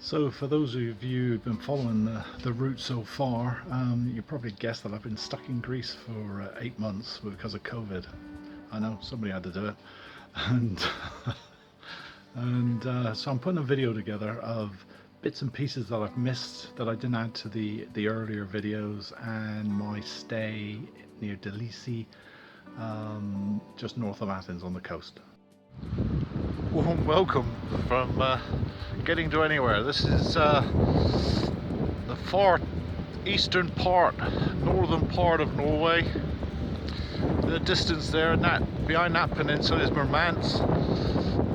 So for those of you who've been following the route so far, you probably guessed that I've been stuck in Greece for 8 months because of COVID. I know, somebody had to do it. And, so I'm putting a video together of bits and pieces that I've missed that I didn't add to the earlier videos, and my stay near Delisi, just north of Athens on the coast. Warm welcome from getting to anywhere. This is the far eastern part, northern part of Norway. The distance there, and that behind that peninsula is Murmansk,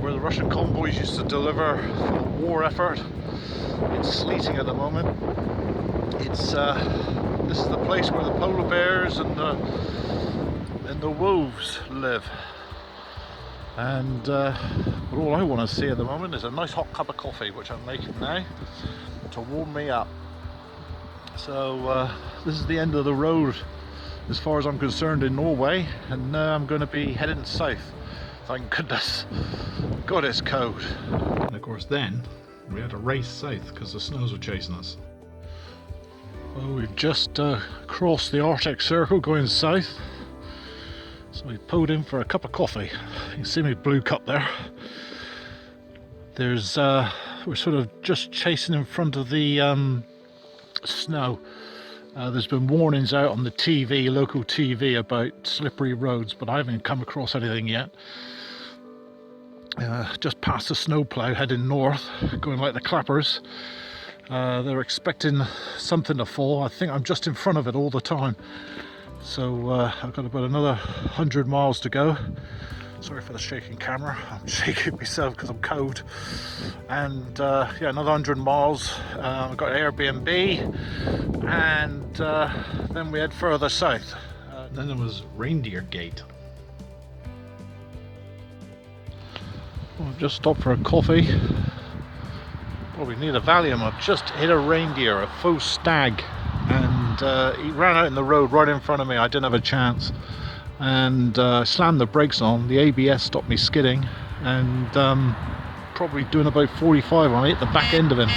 where the Russian convoys used to deliver for the war effort. It's sleeting at the moment. It's this is the place where the polar bears and the wolves live. And all I want to see at the moment is a nice hot cup of coffee, which I'm making now to warm me up. So this is the end of the road as far as I'm concerned in Norway, and now I'm going to be heading south. Thank goodness. God, it's cold. And of course then we had to race south because the snows were chasing us. Well, we've just crossed the Arctic Circle going south. So we pulled in for a cup of coffee. You can see my blue cup there. There's we're sort of just chasing in front of the snow. There's been warnings out on the TV, local TV, about slippery roads, but I haven't come across anything yet. Just past the snowplow heading north, going like the clappers. They're expecting something to fall. I think I'm just in front of it all the time. So I've got about another 100 miles to go. Sorry for the shaking camera, I'm shaking myself because I'm cold. And yeah, another 100 miles. I've got Airbnb, and then we head further south. Then there was Reindeer Gate. Well, I've just stopped for a coffee. Probably need a Valium. I've just hit a reindeer, a full stag. And he ran out in the road right in front of me. I didn't have a chance, and slammed the brakes on. The ABS stopped me skidding, and probably doing about 45 on it, hit the back end of him,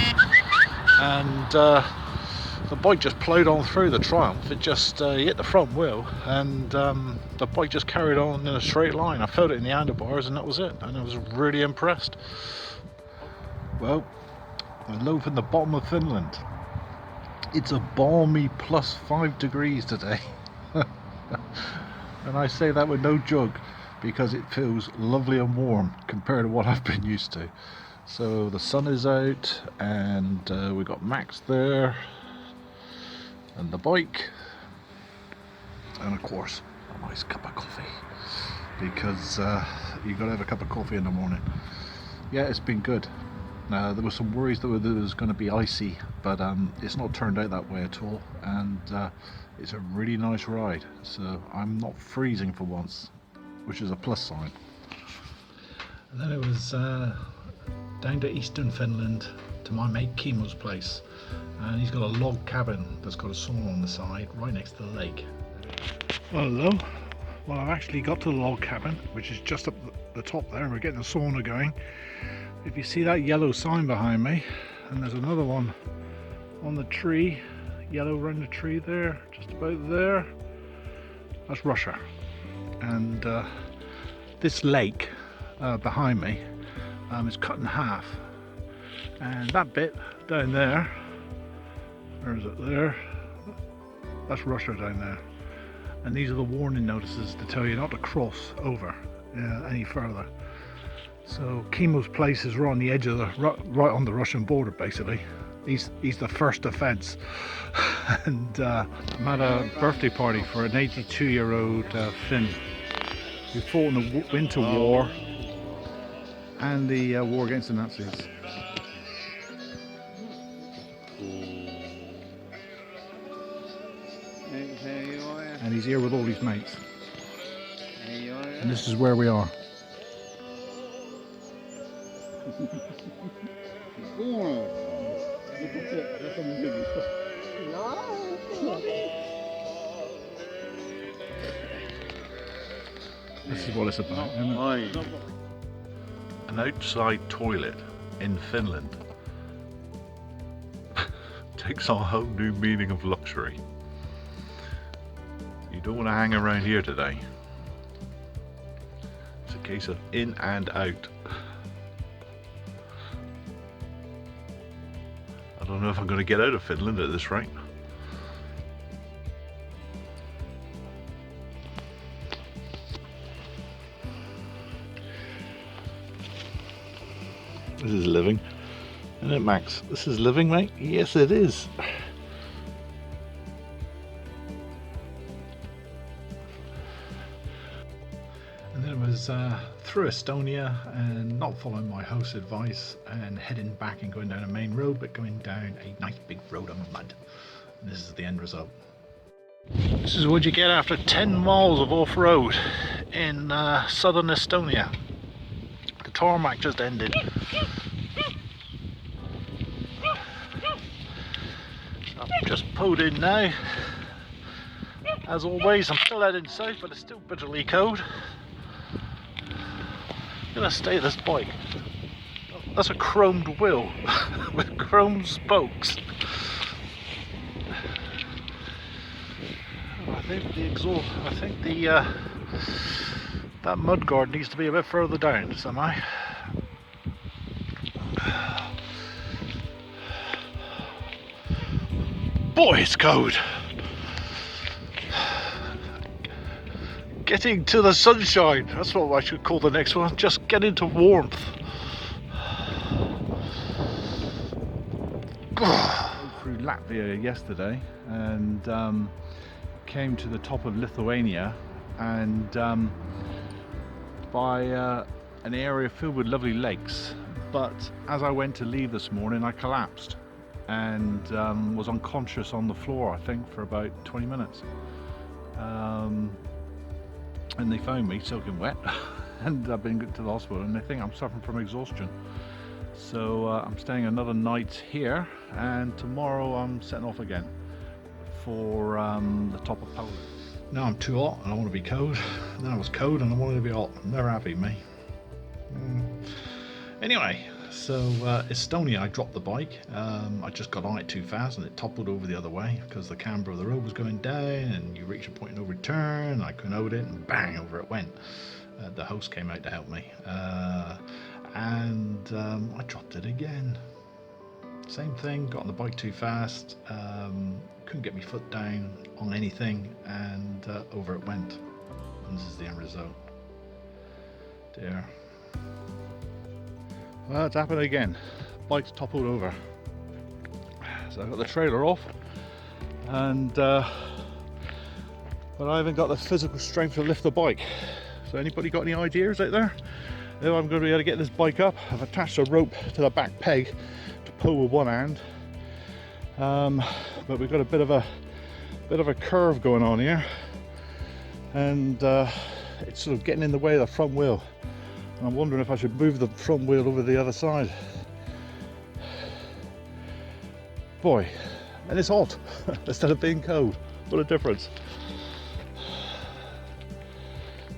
and the bike just ploughed on through the Triumph. It just hit the front wheel, and the bike just carried on in a straight line. I felt it in the handlebars, and that was it, and I was really impressed. Well, I live in the bottom of Finland. It's a balmy +5 degrees today. And I say that with no joke, because it feels lovely and warm compared to what I've been used to. So the sun is out, and we got Max there, and the bike, and of course a nice cup of coffee, because you got to have a cup of coffee in the morning. Yeah, it's been good. There were some worries that it was going to be icy, but it's not turned out that way at all, and it's a really nice ride, so I'm not freezing for once, which is a plus sign. And then it was down to eastern Finland to my mate Kimo's place, and he's got a log cabin that's got a sauna on the side right next to the lake. Well, hello. Well, I've actually got to the log cabin, which is just up the top there, and we're getting the sauna going. If you see that yellow sign behind me, and there's another one on the tree, yellow around the tree there, just about there, that's Russia. And this lake behind me is cut in half, and that bit down there, or is it there, that's Russia down there. And these are the warning notices to tell you not to cross over any further. So Kimo's place is right on the edge of the right on the Russian border, basically. He's the first offence. And I'm at a birthday party for an 82-year-old Finn who fought in the Winter War and the war against the Nazis. And he's here with all his mates. And this is where we are. This is what it's about, isn't it? An outside toilet in Finland takes on a whole new meaning of luxury. You don't want to hang around here today. It's a case of in and out. I don't know if I'm going to get out of Finland at this rate. This is living, isn't it, Max? This is living, mate? Yes, it is. And then it was through Estonia and not following my host advice and heading back and going down a main road, but going down a nice big road of mud. And this is the end result. This is what you get after 10 miles of off-road in southern Estonia. The tarmac just ended. I've just pulled in now. As always, I'm still heading south, but it's still bitterly cold. I'm gonna stay at this bike. That's a chromed wheel with chrome spokes. I think the exhaust, that mudguard needs to be a bit further down somehow. Boy, it's cold. Getting to the sunshine, that's what I should call the next one. Just get into warmth. Through Latvia yesterday and came to the top of Lithuania and by an area filled with lovely lakes, but as I went to leave this morning I collapsed and was unconscious on the floor, I think, for about 20 minutes. And they found me soaking wet and I've been to the hospital and they think I'm suffering from exhaustion. So I'm staying another night here and tomorrow I'm setting off again for the top of Poland. Now I'm too hot and I want to be cold, and then I was cold and I wanted to be hot. Never happy, me. Anyway, so Estonia, I dropped the bike. I just got on it too fast and it toppled over the other way because the camber of the road was going down and you reach a point of no return. I couldn't hold it and bang, over it went. The host came out to help me and I dropped it again. Same thing, got on the bike too fast, couldn't get my foot down on anything and over it went. And this is the end result. Dear. Well, it's happened again. Bike's toppled over. So I got the trailer off, and but I haven't got the physical strength to lift the bike. So anybody got any ideas out there? If I'm going to be able to get this bike up, I've attached a rope to the back peg to pull with one hand. But we've got a bit of a curve going on here, and it's sort of getting in the way of the front wheel. And I'm wondering if I should move the front wheel over the other side. Boy, and it's hot instead of being cold. What a difference.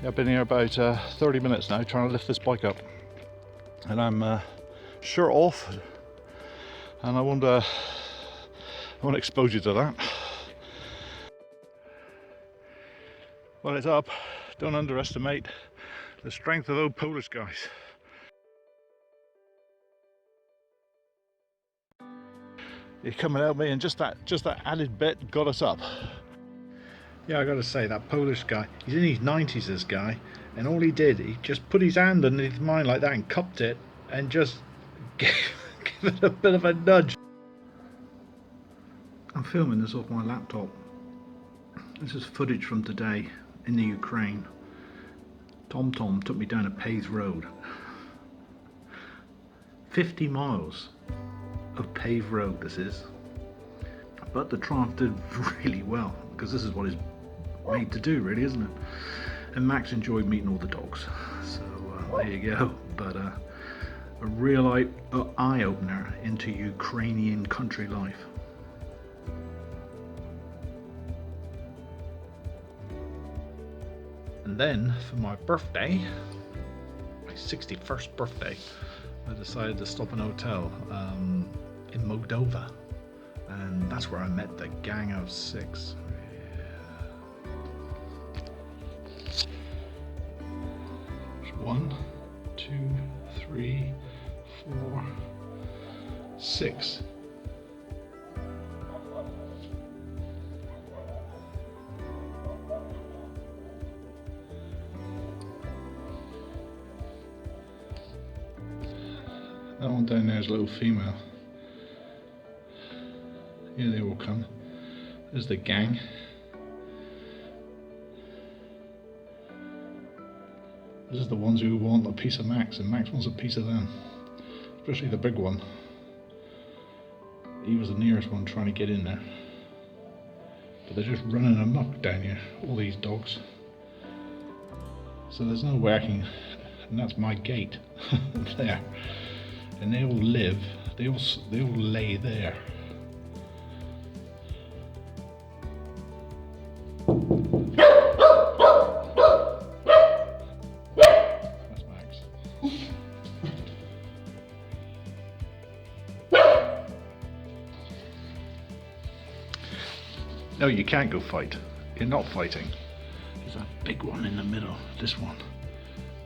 Yeah, I've been here about 30 minutes now trying to lift this bike up. And I'm shirt off. And I won't expose you to that. Well, it's up. Don't underestimate the strength of those Polish guys. You're coming at me, and just that added bit got us up. Yeah, I gotta say, that Polish guy, he's in his 90s, this guy, and all he did, he just put his hand underneath mine like that and cupped it and just gave it a bit of a nudge. I'm filming this off my laptop. This is footage from today in the Ukraine. TomTom took me down a paved road. 50 miles of paved road this is. But the Triumph did really well, because this is what it's made to do, really, isn't it? And Max enjoyed meeting all the dogs. So there you go. But a real eye-opener into Ukrainian country life. And then for my birthday, my 61st birthday, I decided to stop in a hotel in Moldova. and that's where I met the gang of 6. There's 1, 2, 3, 4, 6. That one down there is a little female. Here they all come. There's the gang. This is the ones who want a piece of Max, and Max wants a piece of them. Especially the big one. He was the nearest one trying to get in there. But they're just running amok down here, all these dogs. So there's no way I can, and that's my gate there. And they all live, they all lay there. That's Max. No, you can't go fight. You're not fighting. There's a big one in the middle. This one.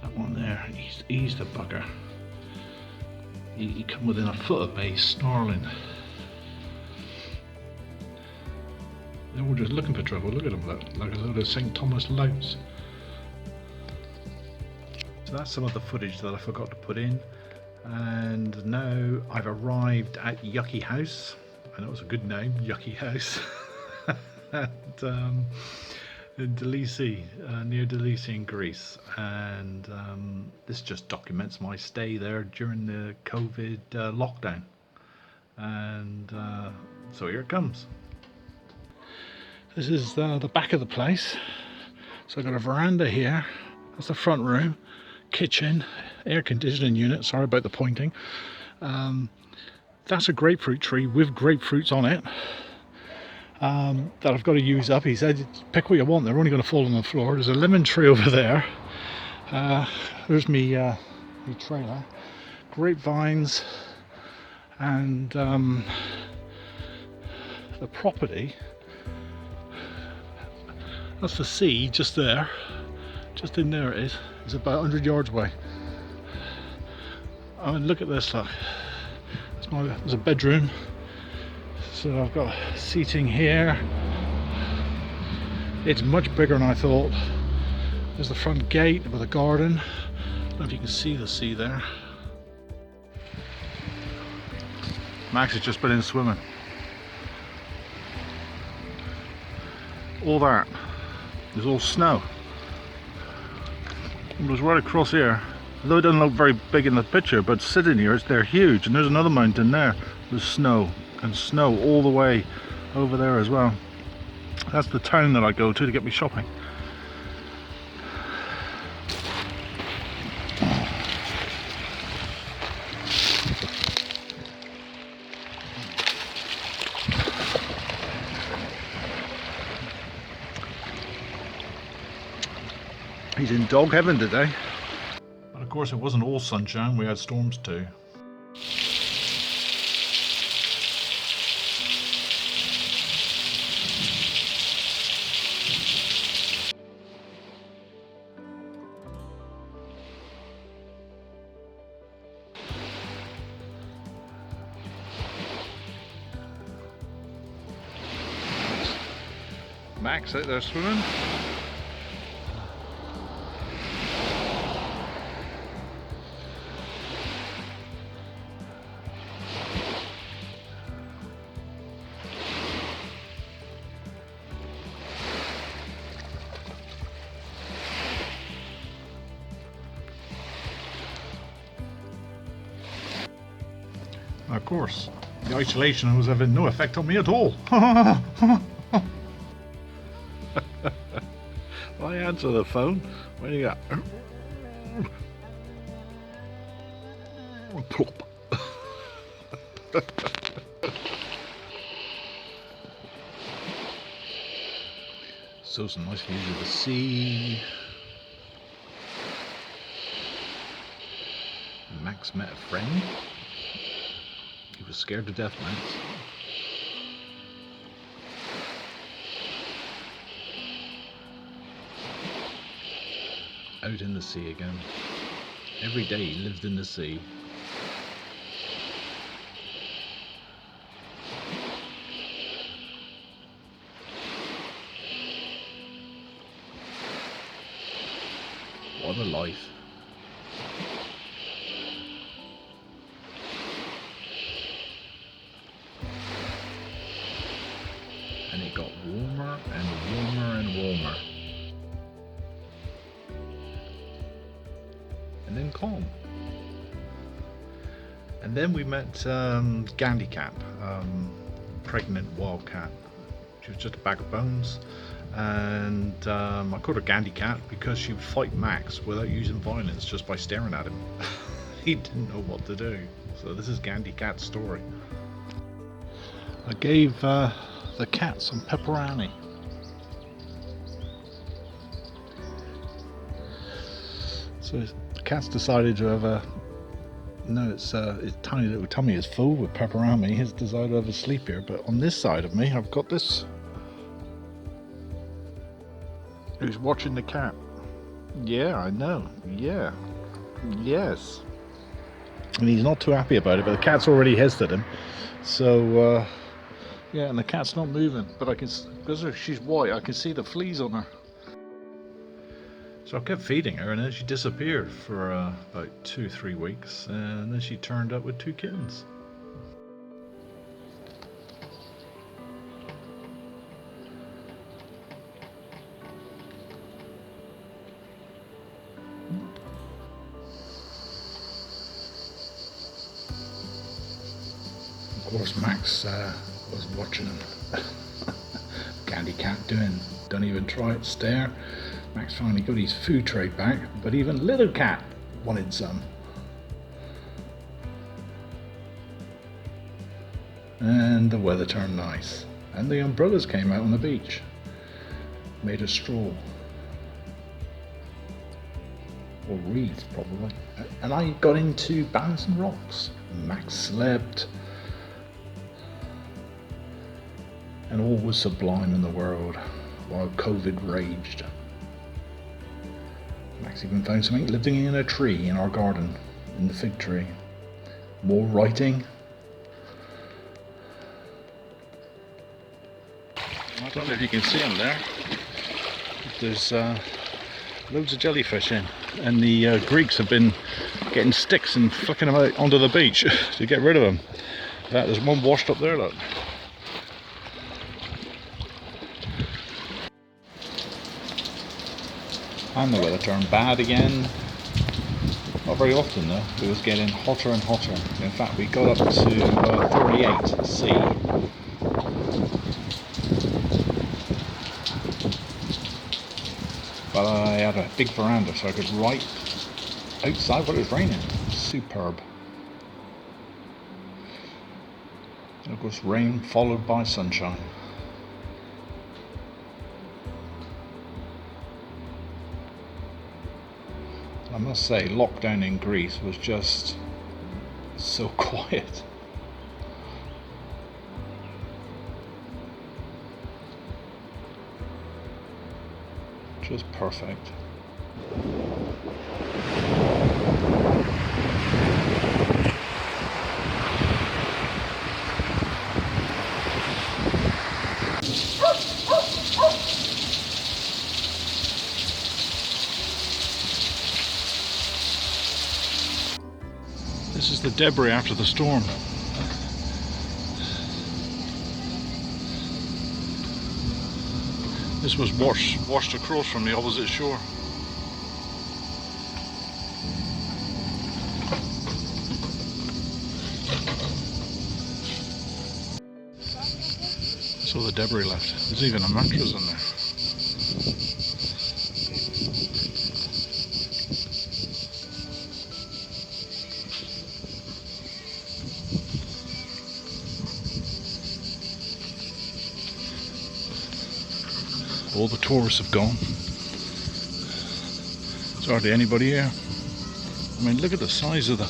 That one there. He's the bugger. He come within a foot of me, snarling. They're all just looking for trouble. Look at them, like a load of St. Thomas louts. So that's some of the footage that I forgot to put in. And now I've arrived at Yucky House. I know it's a good name, Yucky House. And, in Tbilisi, near Tbilisi in Greece, and this just documents my stay there during the COVID lockdown. And so here it comes. This is the back of the place. So I've got a veranda here. That's the front room, kitchen, air conditioning unit. Sorry about the pointing. That's a grapefruit tree with grapefruits on it. That I've got to use up. He said, pick what you want, they're only going to fall on the floor. There's a lemon tree over there. There's me trailer, grapevines, and the property. That's the sea just there, just in there it is. It's about 100 yards away. I mean, look at this, look. There's a bedroom. So I've got seating here. It's much bigger than I thought. There's the front gate with a garden. I don't know if you can see the sea there. Max has just been in swimming. All that is all snow. It was right across here. Although it doesn't look very big in the picture, but sitting here, they're huge. And there's another mountain there. There's snow. And snow all the way over there as well. That's the town that I go to get me shopping. He's in dog heaven today. But of course it wasn't all sunshine, we had storms too. Max out there swimming. Of course, the isolation was having no effect on me at all. I answer the phone. What do you got? Plop. So some nice views of the sea. Max met a friend. He was scared to death, Max. out in the sea again. Every day he lived in the sea. What a life. And it got warmer and warmer and warmer. And then calm. And then we met Andicap, pregnant wildcat. She was just a bag of bones. And I called her Andicap because she would fight Max without using violence, just by staring at him. He didn't know what to do. So this is Andicap's story. I gave the cat some pepperoni. So the cat's decided to have a, no, its tiny little tummy is full with pepperoni. He's decided to have a sleep here. But on this side of me, I've got this. Who's watching the cat? Yeah, I know. Yeah. Yes. And he's not too happy about it, but the cat's already hissed at him. So, yeah, and the cat's not moving. But I can, because she's white, I can see the fleas on her. So I kept feeding her, and then she disappeared for about 2-3 weeks, and then she turned up with 2 kittens. Of course, Max was watching him. Andicap doing, don't even try it, stare. Max finally got his food tray back, but even little cat wanted some. And the weather turned nice, and the umbrellas came out on the beach, made of straw, or reeds probably. And I got into balancing rocks. Max slept, and all was sublime in the world while COVID raged. Max even found something living in a tree in our garden, in the fig tree. More writing. I don't know if you can see them there. There's loads of jellyfish in, and the Greeks have been getting sticks and flicking them out onto the beach to get rid of them. There's one washed up there, look. And the weather turned bad again. Not very often though, it was getting hotter and hotter. In fact, we got up to 38 C. But I had a big veranda so I could write outside while it was raining. Superb. And of course, rain followed by sunshine. I must say, lockdown in Greece was just so quiet. Just perfect. This is the debris after the storm. This was washed across from the opposite shore. So the debris left. There's even a mattress in there. All the tourists have gone. There's hardly anybody here. I mean, look at the size of the...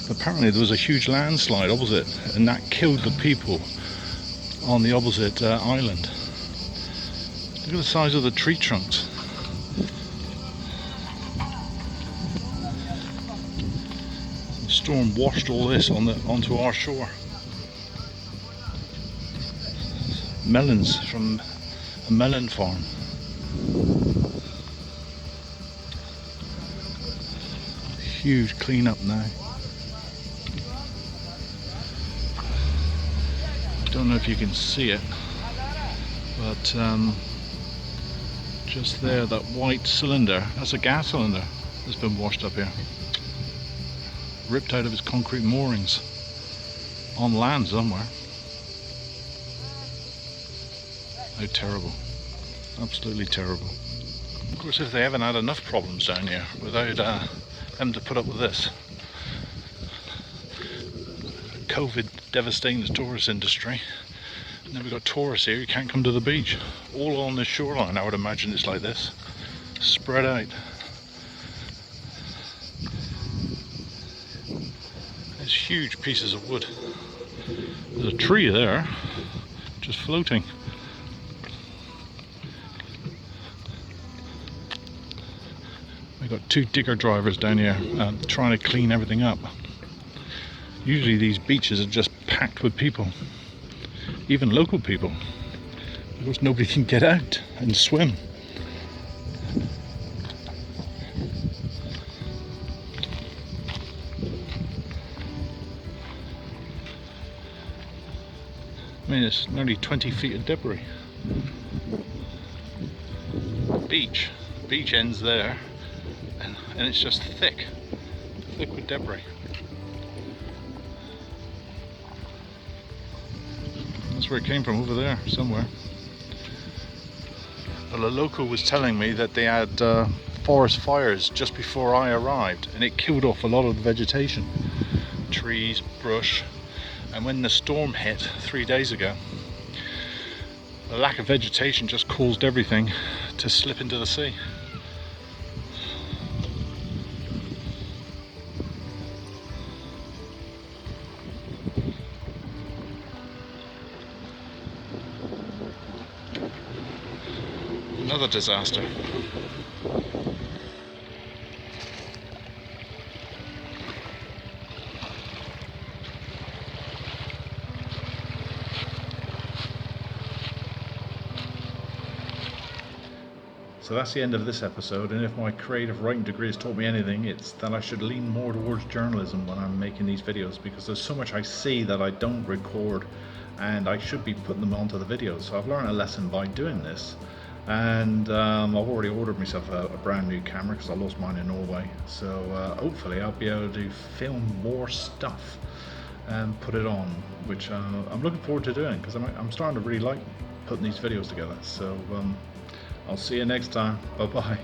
Apparently there was a huge landslide opposite, and that killed the people on the opposite island. Look at the size of the tree trunks. storm washed all this onto our shore. Melons from a melon farm. Huge cleanup now. I don't know if you can see it, but just there, that white cylinder, that's a gas cylinder that's been washed up here. Ripped out of its concrete moorings on land somewhere. How terrible. Absolutely terrible. Of course, if they haven't had enough problems down here without them to put up with this. COVID devastating the tourist industry. And then we've got tourists here who can't come to the beach. All on this shoreline, I would imagine it's like this. Spread out. There's huge pieces of wood. There's a tree there, just floating. We've got two digger drivers down here trying to clean everything up. Usually these beaches are just packed with people, even local people, because nobody can get out and swim. I mean, it's nearly 20 feet of debris. Beach ends there, and it's just thick with debris. That's where it came from, over there somewhere. Well, a local was telling me that they had forest fires just before I arrived, and it killed off a lot of the vegetation, trees, brush. And when the storm hit 3 days ago, the lack of vegetation just caused everything to slip into the sea. Another disaster. So that's the end of this episode, and if my creative writing degree has taught me anything, it's that I should lean more towards journalism when I'm making these videos, because there's so much I see that I don't record, and I should be putting them onto the videos. So I've learned a lesson by doing this, and I've already ordered myself a brand new camera because I lost mine in Norway. So hopefully I'll be able to film more stuff and put it on, which I'm looking forward to doing, because I'm starting to really like putting these videos together. So I'll see you next time. Bye bye.